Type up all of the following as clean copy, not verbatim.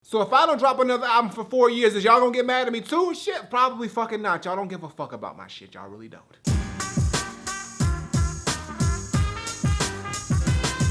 So if I don't drop another album for 4 years, is y'all gonna get mad at me too? Shit, probably fucking not. Y'all don't give a fuck about my shit. Y'all really don't.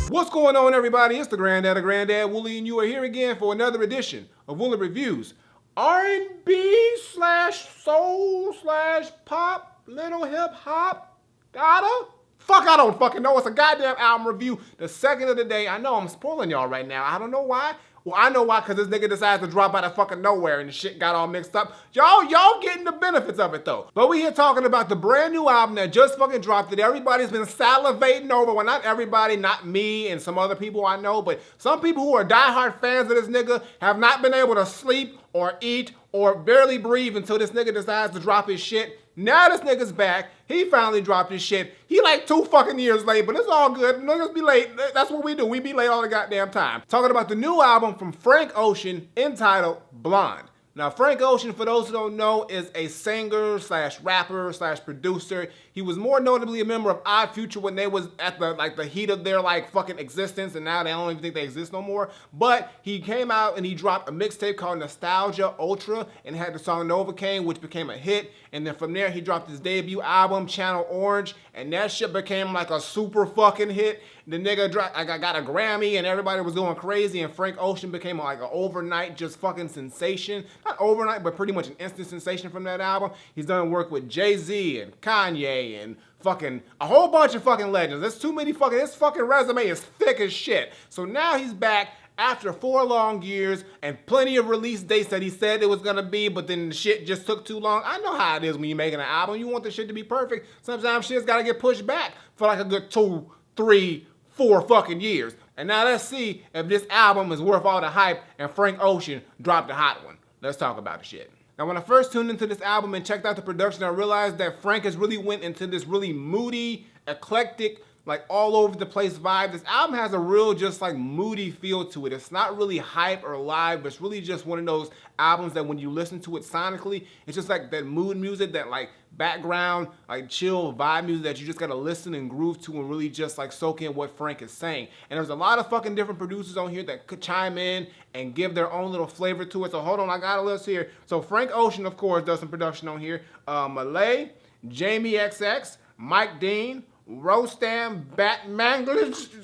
What's going on, everybody? It's the Granddad, Woolly, and you are here again for another edition of Woolly Reviews. R&B / soul / pop, little hip hop, I don't fucking know. It's a goddamn album review, the second of the day. I know I'm spoiling y'all right now. I don't know why. Well, I know why, because this nigga decides to drop out of fucking nowhere and the shit got all mixed up. Y'all getting the benefits of it though. But we here talking about the brand new album that just fucking dropped that everybody's been salivating over. Well, not everybody, not me and some other people I know, but some people who are diehard fans of this nigga have not been able to sleep or eat or barely breathe until this nigga decides to drop his shit. Now this nigga's back. He finally dropped his shit. He like 2 fucking years late, but it's all good. Niggas be late. That's what we do. We be late all the goddamn time. Talking about the new album from Frank Ocean entitled Blonde. Now, Frank Ocean, for those who don't know, is a singer / rapper / producer. He was more notably a member of Odd Future when they was at the heat of their fucking existence, and now they don't even think they exist no more. But he came out and he dropped a mixtape called Nostalgia Ultra and had the song Novocaine, which became a hit. And then from there, he dropped his debut album, Channel Orange, and that shit became like a super fucking hit. The nigga got a Grammy and everybody was going crazy, and Frank Ocean became like an overnight just fucking sensation. Not overnight, but pretty much an instant sensation from that album. He's done work with Jay-Z and Kanye and fucking a whole bunch of fucking legends. There's too many fucking, his fucking resume is thick as shit. So now he's back after 4 long years and plenty of release dates that he said it was gonna be, but then the shit just took too long. I know how it is when you're making an album. You want the shit to be perfect. Sometimes shit's gotta get pushed back for like a good 2, 3, 4 fucking years. And now let's see if this album is worth all the hype and Frank Ocean dropped a hot one. Let's talk about the shit. Now, when I first tuned into this album and checked out the production, I realized that Frank has really went into this really moody, eclectic, like all over the place vibe. This album has a real just like moody feel to it. It's not really hype or live, but it's really just one of those albums that when you listen to it sonically, it's just like that mood music, that like background, like chill vibe music that you just gotta listen and groove to and really just like soak in what Frank is saying. And there's a lot of fucking different producers on here that could chime in and give their own little flavor to it. So hold on, I got a list here. So Frank Ocean, of course, does some production on here. Malay, Jamie XX, Mike Dean, Rostam, Batman,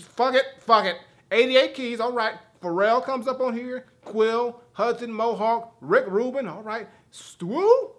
fuck it. 88 Keys, all right. Pharrell comes up on here. Quill, Hudson Mohawk, Rick Rubin, all right. Stu,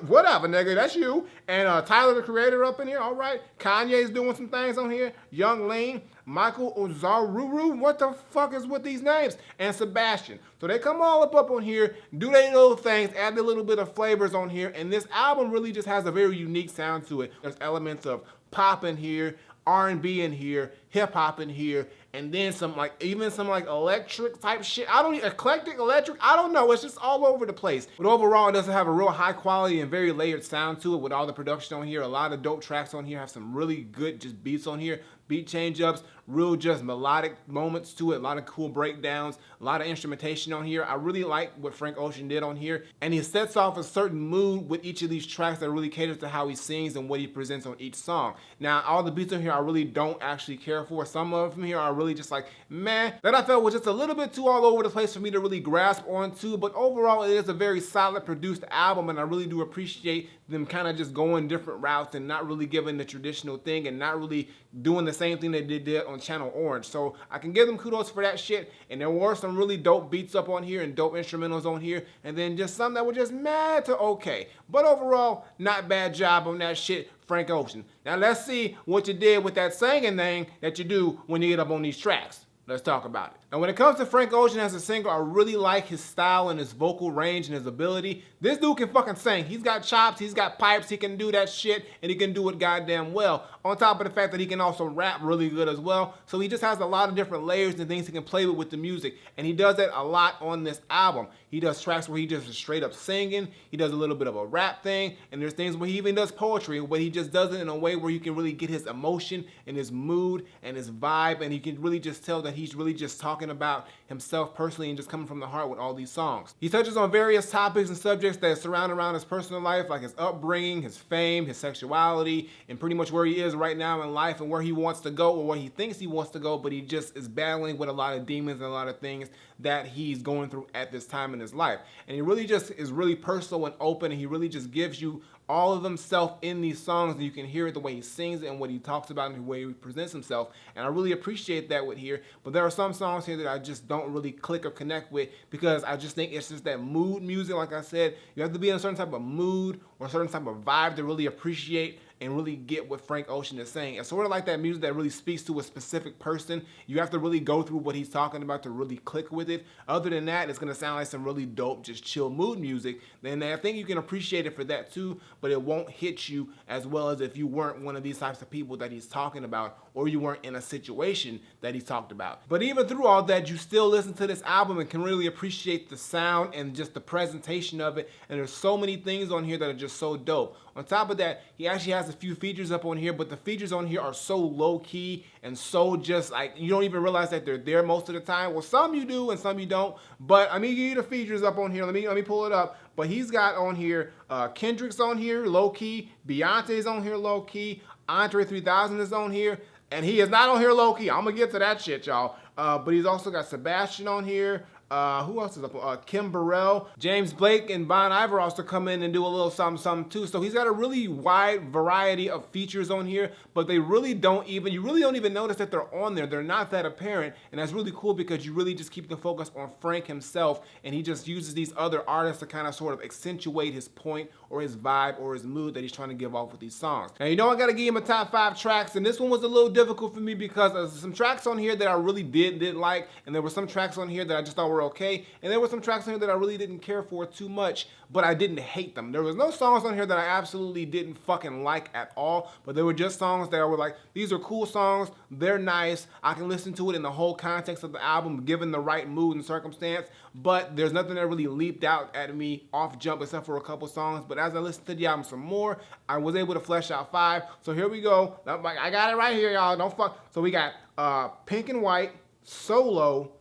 whatever, nigga, that's you. And Tyler, the Creator, up in here, all right. Kanye's doing some things on here. Young Lean, Michael Ozaruru, what the fuck is with these names? And Sebastian. So they come all up on here, do their little things, add a little bit of flavors on here, and this album really just has a very unique sound to it. There's elements of pop in here, R&B in here, hip hop in here, and then some even some electric type shit. Eclectic electric, I don't know. It's just all over the place. But overall, it doesn't have a real high quality and very layered sound to it with all the production on here. A lot of dope tracks on here, have some really good just beats on here, beat change ups, real just melodic moments to it, a lot of cool breakdowns, a lot of instrumentation on here. I really like what Frank Ocean did on here, and he sets off a certain mood with each of these tracks that really caters to how he sings and what he presents on each song. Now, all the beats on here I really don't actually care for. Some of them here are really just like, meh, that I felt was just a little bit too all over the place for me to really grasp onto, but overall it is a very solid produced album, and I really do appreciate them kind of just going different routes and not really giving the traditional thing and not really doing the same thing they did on Channel Orange. So I can give them kudos for that shit, and there were some really dope beats up on here and dope instrumentals on here, and then just some that were just mad to okay. But overall, not bad job on that shit, Frank Ocean. Now let's see what you did with that singing thing that you do when you get up on these tracks. Let's talk about it. Now, when it comes to Frank Ocean as a singer, I really like his style and his vocal range and his ability. This dude can fucking sing. He's got chops, he's got pipes, he can do that shit, and he can do it goddamn well. On top of the fact that he can also rap really good as well. So he just has a lot of different layers and things he can play with the music. And he does that a lot on this album. He does tracks where he just is straight up singing. He does a little bit of a rap thing. And there's things where he even does poetry, where he just does it in a way where you can really get his emotion and his mood and his vibe. And you can really just tell that he's really just talking talking about himself personally and just coming from the heart with all these songs. He touches on various topics and subjects that surround around his personal life, like his upbringing, his fame, his sexuality, and pretty much where he is right now in life and where he wants to go or where he thinks he wants to go, but he just is battling with a lot of demons and a lot of things that he's going through at this time in his life. And he really just is really personal and open, and he really just gives you all of himself in these songs, and you can hear it the way he sings it and what he talks about and the way he presents himself. And I really appreciate that with here. But there are some songs here that I just don't really click or connect with because I just think it's just that mood music. Like I said, you have to be in a certain type of mood or a certain type of vibe to really appreciate and really get what Frank Ocean is saying. It's sort of like that music that really speaks to a specific person. You have to really go through what he's talking about to really click with it. Other than that, it's gonna sound like some really dope, just chill mood music. Then I think you can appreciate it for that too, but it won't hit you as well as if you weren't one of these types of people that he's talking about or you weren't in a situation that he's talked about. But even through all that, you still listen to this album and can really appreciate the sound and just the presentation of it. And there's so many things on here that are just so dope. On top of that, he actually has a few features up on here, but the features on here are so low key and so just like you don't even realize that they're there most of the time. Well, some you do and some you don't. But I mean, give you the features up on here. Let me pull it up. But he's got on here Kendrick's on here, low key. Beyonce's on here, low key. Andre 3000 is on here, and he is not on here low key. I'm gonna get to that shit, y'all. But he's also got Sebastian on here. Who else is up? Kim Burrell, James Blake, and Bon Iver also come in and do a little something too. So he's got a really wide variety of features on here, but you really don't even notice that they're on there. They're not that apparent, and that's really cool because you really just keep the focus on Frank himself, and he just uses these other artists to kind of sort of accentuate his point or his vibe or his mood that he's trying to give off with these songs. Now, you know I gotta give him a top 5 tracks, and this one was a little difficult for me because there's some tracks on here that I really did like, and there were some tracks on here that I just thought were okay, and there were some tracks on here that I really didn't care for too much, but I didn't hate them. There was no songs on here that I absolutely didn't fucking like at all, but there were just songs that were like, these are cool songs, they're nice, I can listen to it in the whole context of the album given the right mood and circumstance, but there's nothing that really leaped out at me off jump except for a couple songs. But as I listened to the album some more, I was able to flesh out 5. So here we go. I got it right here, y'all. Don't fuck. So we got Pink and White, Solo,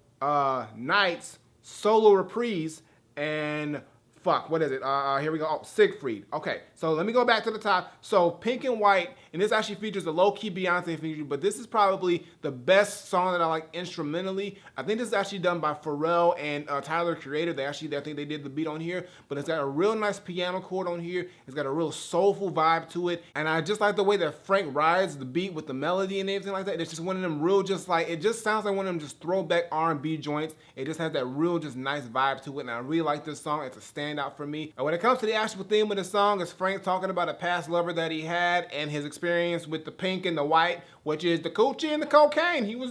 Nights, Solo Reprise, and fuck, what is it? Here we go. Oh, SEIGFRIED. Okay, so let me go back to the top. So Pink and White, and this actually features a low-key Beyonce feature, but this is probably the best song that I like instrumentally. I think this is actually done by Pharrell and Tyler, Creator. I think they did the beat on here, but it's got a real nice piano chord on here. It's got a real soulful vibe to it, and I just like the way that Frank rides the beat with the melody and everything like that. It's just one of them real, just like, it just sounds like one of them just throwback R&B joints. It just has that real, just nice vibe to it, and I really like this song. It's a standout for me. And when it comes to the actual theme of the song, it's Frank talking about a past lover that he had and his experience with the pink and the white, which is the coochie and the cocaine. He was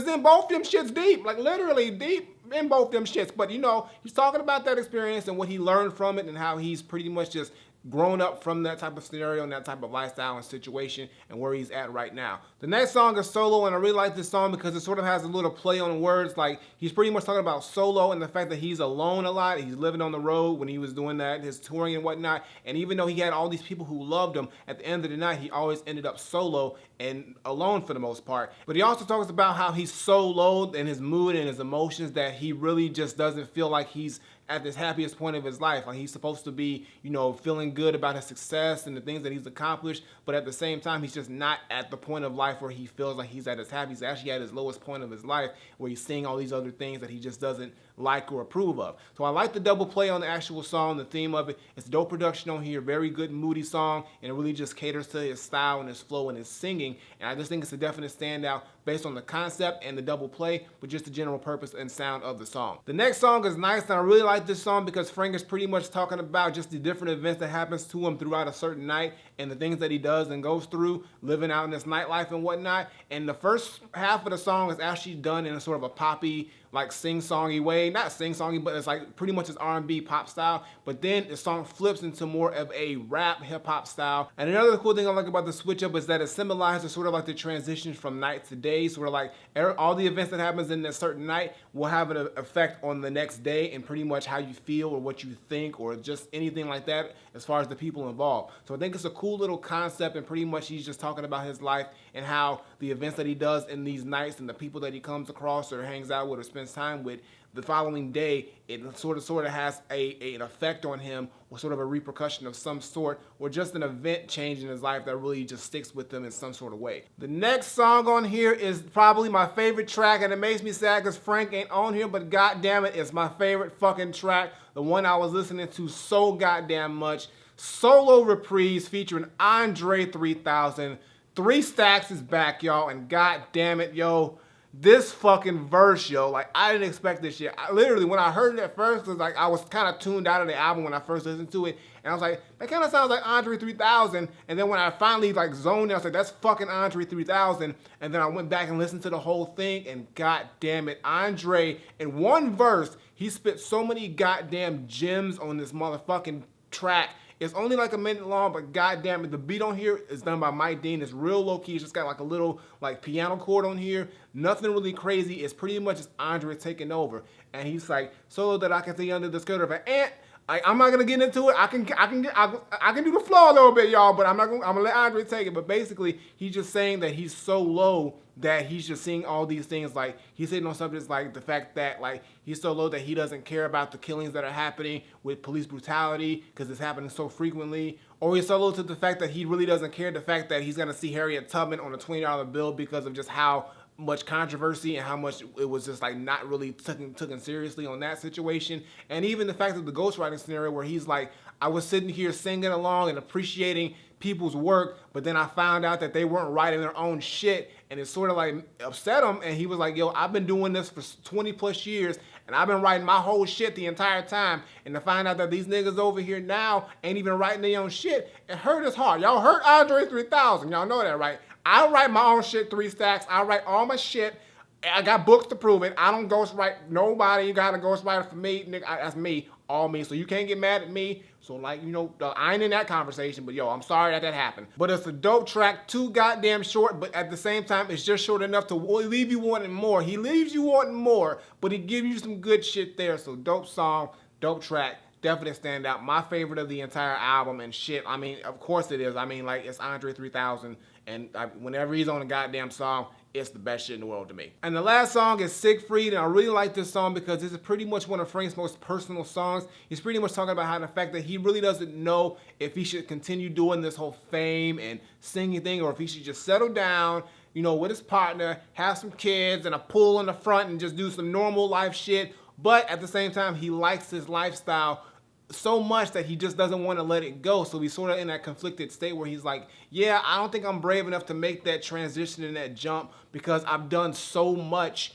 in both them shits deep, like literally deep in both them shits. But you know, he's talking about that experience and what he learned from it and how he's pretty much just grown up from that type of scenario and that type of lifestyle and situation and where he's at right now. The next song is Solo, and I really like this song because it sort of has a little play on words. Like, he's pretty much talking about solo and the fact that he's alone a lot. He's living on the road when he was doing that, his touring and whatnot. And even though he had all these people who loved him, at the end of the night, he always ended up solo and alone for the most part. But he also talks about how he's so low in his mood and his emotions that he really just doesn't feel like he's at this happiest point of his life. Like, he's supposed to be, you know, feeling good about his success and the things that he's accomplished, but at the same time, he's just not at the point of life where he feels like he's at his happy. He's actually at his lowest point of his life where he's seeing all these other things that he just doesn't like or approve of. So I like the double play on the actual song, the theme of it. It's dope production on here, very good moody song, and it really just caters to his style and his flow and his singing. And I just think it's a definite standout based on the concept and the double play, but just the general purpose and sound of the song. The next song is Nice, and I really like this song because Frank is pretty much talking about just the different events that happens to him throughout a certain night and the things that he does and goes through living out in this nightlife and whatnot. And the first half of the song is actually done in a sort of a poppy, like sing-songy way. Not sing-songy, but it's like pretty much his R&B pop style. But then the song flips into more of a rap hip-hop style. And another cool thing I like about the switch up is that it symbolizes sort of like the transition from night to day. Sort of like all the events that happens in that certain night will have an effect on the next day and pretty much how you feel or what you think or just anything like that as far as the people involved. So I think it's a cool little concept, and pretty much he's just talking about his life and how the events that he does in these nights and the people that he comes across or hangs out with or spends time with, the following day, it sort of has an effect on him, or sort of a repercussion of some sort, or just an event change in his life that really just sticks with him in some sort of way. The next song on here is probably my favorite track, and it makes me sad because Frank ain't on here, but goddamn it, it's my favorite fucking track, the one I was listening to so goddamn much. Solo Reprise featuring Andre 3000. 3 Stacks is back, y'all, and goddamn it, yo. This fucking verse, yo, like, I didn't expect this shit. Literally, when I heard it at first, it was like I was kind of tuned out of the album when I first listened to it, and I was like, that kind of sounds like Andre 3000. And then when I finally like zoned in, I was like, that's fucking Andre 3000. And then I went back and listened to the whole thing, and god damn it, Andre, in one verse, he spit so many goddamn gems on this motherfucking track. It's only like a minute long, but goddamn it, the beat on here is done by Mike Dean. It's real low key. It's just got like a little like piano chord on here. Nothing really crazy. It's pretty much just Andre taking over, and he's like, so that I can see under the skirt of an ant. I'm not gonna get into it. I can do the flow a little bit, y'all, but I'm gonna let Andre take it. But basically, he's just saying that he's so low that he's just seeing all these things. Like, he's hitting on subjects like the fact that like he's so low that he doesn't care about the killings that are happening with police brutality because it's happening so frequently. Or he's so low to the fact that he really doesn't care the fact that he's gonna see Harriet Tubman on a $20 bill because of just how much controversy and how much it was just like not really taken seriously on that situation. And even the fact of the ghostwriting scenario where he's like, I was sitting here singing along and appreciating people's work, but then I found out that they weren't writing their own shit, and it sort of like upset him. And he was like, yo, I've been doing this for 20 plus years and I've been writing my whole shit the entire time, and to find out that these niggas over here now ain't even writing their own shit, it hurt his heart. Y'all heard Andre 3000, y'all know that, right? I write my own shit, 3 Stacks. I write all my shit. I got books to prove it. I don't ghostwrite nobody. You got a ghostwriter for me, nigga. That's me, all me. So you can't get mad at me. So like, you know, I ain't in that conversation, but yo, I'm sorry that happened. But it's a dope track, too goddamn short, but at the same time, it's just short enough to leave you wanting more. He leaves you wanting more, but he gives you some good shit there. So dope song, dope track. Definitely stand out. My favorite of the entire album, and shit, I mean, of course it is. I mean, like, it's Andre 3000, and whenever he's on a goddamn song, it's the best shit in the world to me. And the last song is SEIGFRIED, and I really like this song because this is pretty much one of Frank's most personal songs. He's pretty much talking about how the fact that he really doesn't know if he should continue doing this whole fame and singing thing, or if he should just settle down, you know, with his partner, have some kids and a pool in the front and just do some normal life shit. But at the same time, he likes his lifestyle so much that he just doesn't want to let it go. So he's sort of in that conflicted state where he's like, yeah, I don't think I'm brave enough to make that transition and that jump because I've done so much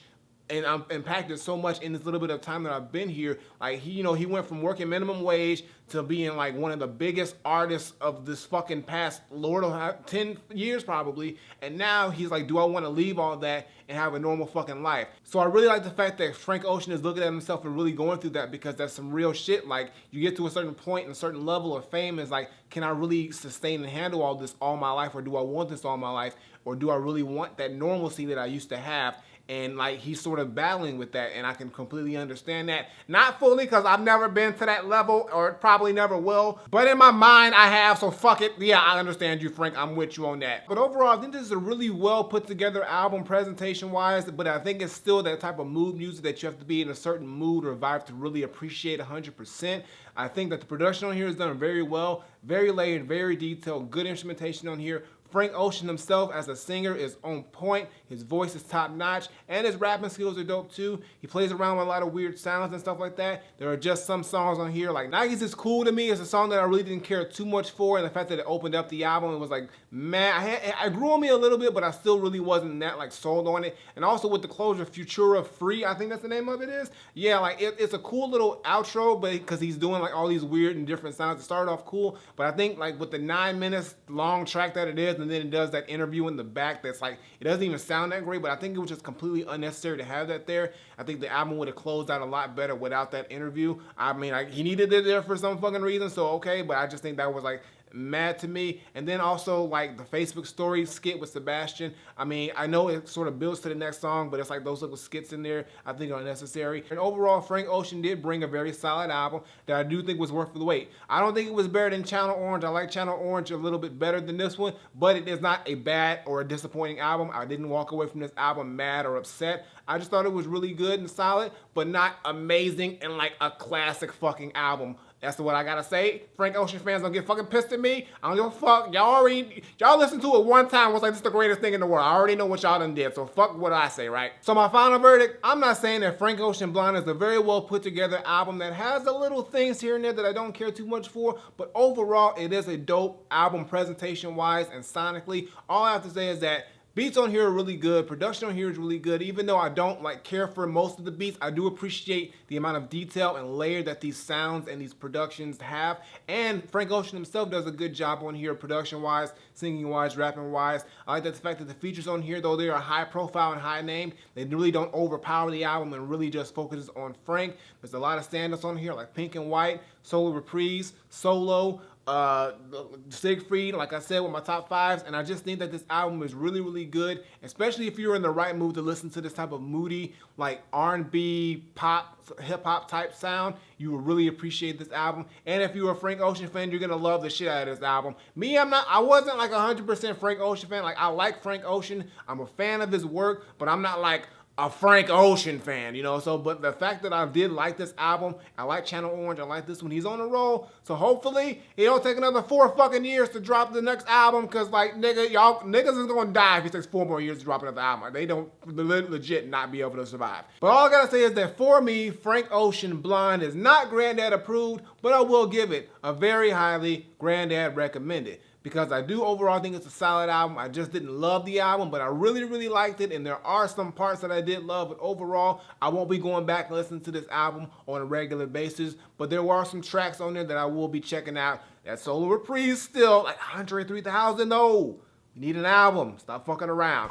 and I'm impacted so much in this little bit of time that I've been here. Like, he, you know, he went from working minimum wage to being like one of the biggest artists of this fucking past, Lord, 10 years probably. And now he's like, do I want to leave all that and have a normal fucking life? So I really like the fact that Frank Ocean is looking at himself and really going through that, because that's some real shit. Like, you get to a certain point and a certain level of fame is like, can I really sustain and handle all this all my life? Or do I want this all my life? Or do I really want that normalcy that I used to have? And like, he's sort of battling with that, and I can completely understand that. Not fully, because I've never been to that level, or probably never will. But in my mind, I have, so fuck it. Yeah, I understand you, Frank. I'm with you on that. But overall, I think this is a really well put together album presentation-wise, but I think it's still that type of mood music that you have to be in a certain mood or vibe to really appreciate 100%. I think that the production on here is done very well. Very layered, very detailed, good instrumentation on here. Frank Ocean himself as a singer is on point. His voice is top notch, and his rapping skills are dope too. He plays around with a lot of weird sounds and stuff like that. There are just some songs on here, like Nike's is cool to me. It's a song that I really didn't care too much for, and the fact that it opened up the album, it was like, man, I grew on me a little bit, but I still really wasn't that like sold on it. And also with the closure, Futura Free, I think that's the name of it is. Yeah, like it's a cool little outro, but because he's doing like all these weird and different sounds, it started off cool. But I think like with the 9 minutes long track that it is, and then it does that interview in the back that's like, it doesn't even sound that great, but I think it was just completely unnecessary to have that there. I think the album would have closed out a lot better without that interview. I mean, he needed it there for some fucking reason, so okay, but I just think that was like, mad to me. And then also like the Facebook story skit with Sebastian. I mean, I know it sort of builds to the next song, but it's like those little skits in there I think are unnecessary. And overall, Frank Ocean did bring a very solid album that I do think was worth the wait. I don't think it was better than Channel Orange. I like Channel Orange a little bit better than this one, but it is not a bad or a disappointing album. I didn't walk away from this album mad or upset. I just thought it was really good and solid, but not amazing and like a classic fucking album. That's what I gotta say. Frank Ocean fans don't get fucking pissed at me. I don't give a fuck. Y'all listened to it one time, was like, this is the greatest thing in the world. I already know what y'all done did, so fuck what I say, right? So my final verdict, I'm not saying that Frank Ocean Blonde is a very well put together album that has a little things here and there that I don't care too much for, but overall, it is a dope album presentation-wise and sonically. All I have to say is that beats on here are really good. Production on here is really good. Even though I don't like care for most of the beats, I do appreciate the amount of detail and layer that these sounds and these productions have. And Frank Ocean himself does a good job on here, production-wise, singing-wise, rapping-wise. I like the fact that the features on here, though they are high profile and high name, they really don't overpower the album and really just focuses on Frank. There's a lot of stand-ups on here like Pink and White, Solo Reprise, Solo, SEIGFRIED, like I said, with my top fives, and I just think that this album is really, really good, especially if you're in the right mood to listen to this type of moody, like R&B, pop, hip-hop type sound. You will really appreciate this album, and if you're a Frank Ocean fan, you're gonna love the shit out of this album. Me, I wasn't like 100% Frank Ocean fan. Like, I like Frank Ocean, I'm a fan of his work, but I'm not like a Frank Ocean fan, you know, so, but the fact that I did like this album, I like Channel Orange, I like this one, he's on a roll, so hopefully it don't take another 4 fucking years to drop the next album, cause like, niggas is gonna die if it takes 4 more years to drop another album. They don't legit not be able to survive. But all I gotta say is that for me, Frank Ocean Blonde is not Granddad approved, but I will give it a very highly Granddad recommended, because I do overall think it's a solid album. I just didn't love the album, but I really, really liked it, and there are some parts that I did love, but overall, I won't be going back and listening to this album on a regular basis, but there are some tracks on there that I will be checking out. That Solo Reprise still, like 103,000 though. We need an album. Stop fucking around.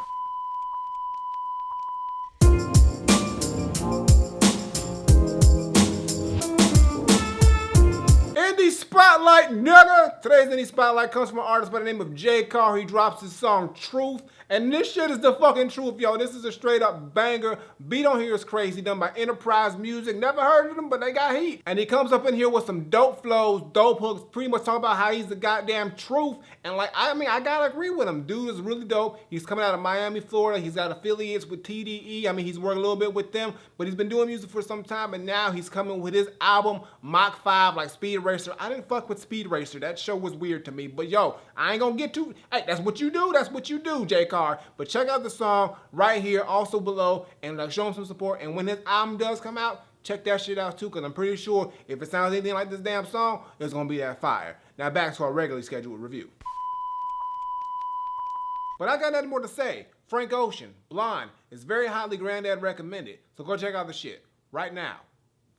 Indie Spotlight, nigga! Today's Indie Spotlight comes from an artist by the name of J.Carr. He drops his song Truth, and this shit is the fucking truth, yo. This is a straight up banger. Beat on here is crazy, done by Enterprise Music. Never heard of them, but they got heat. And he comes up in here with some dope flows, dope hooks, pretty much talking about how he's the goddamn truth. And like, I mean, I gotta agree with him. Dude is really dope. He's coming out of Miami, Florida. He's got affiliates with TDE. I mean, he's worked a little bit with them, but he's been doing music for some time, and now he's coming with his album, Mach 5, like Speed Racer. I didn't fuck with Speed Racer. That show was weird to me, but yo, I ain't gonna get too, hey, that's what you do, J.Carr. But check out the song right here, also below, and like show him some support. And when his album does come out, check that shit out too, because I'm pretty sure if it sounds anything like this damn song, it's gonna be that fire. Now back to our regularly scheduled review. But I got nothing more to say. Frank Ocean, Blonde, is very highly Granddad recommended. So go check out the shit right now.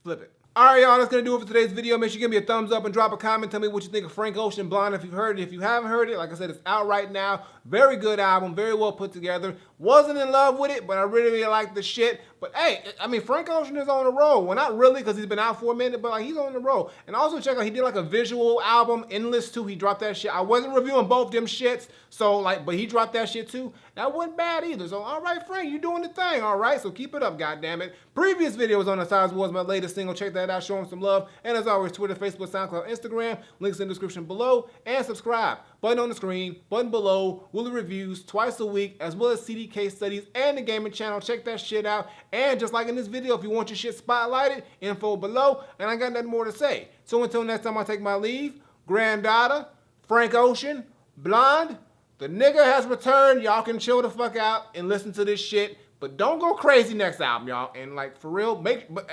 Flip it. Alright, y'all, that's going to do it for today's video. Make sure you give me a thumbs up and drop a comment. Tell me what you think of Frank Ocean Blonde if you've heard it. If you haven't heard it, like I said, it's out right now. Very good album, very well put together. Wasn't in love with it, but I really, really liked the shit. But hey, I mean, Frank Ocean is on the roll. Well, not really, because he's been out for a minute, but like, he's on the roll. And also check out, he did like a visual album, Endless too. He dropped that shit. I wasn't reviewing both them shits, so like, but he dropped that shit too. That wasn't bad either. So all right, Frank, you doing the thing, all right? So keep it up, goddammit. Previous video was on the Size Wars, my latest single. Check that out, show him some love. And as always, Twitter, Facebook, SoundCloud, Instagram. Links in the description below. And subscribe. Button on the screen, button below, Woolly Reviews twice a week, as well as CD case studies and the gaming channel. Check that shit out. And just like in this video, if you want your shit spotlighted, info below. And I got nothing more to say. So until next time I take my leave, Granddaughter, Frank Ocean, Blonde, the nigga has returned. Y'all can chill the fuck out and listen to this shit. But don't go crazy next album, y'all. And like, for real,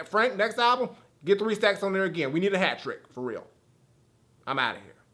Frank, next album, get 3 stacks on there again. We need a hat trick, for real. I'm out of here.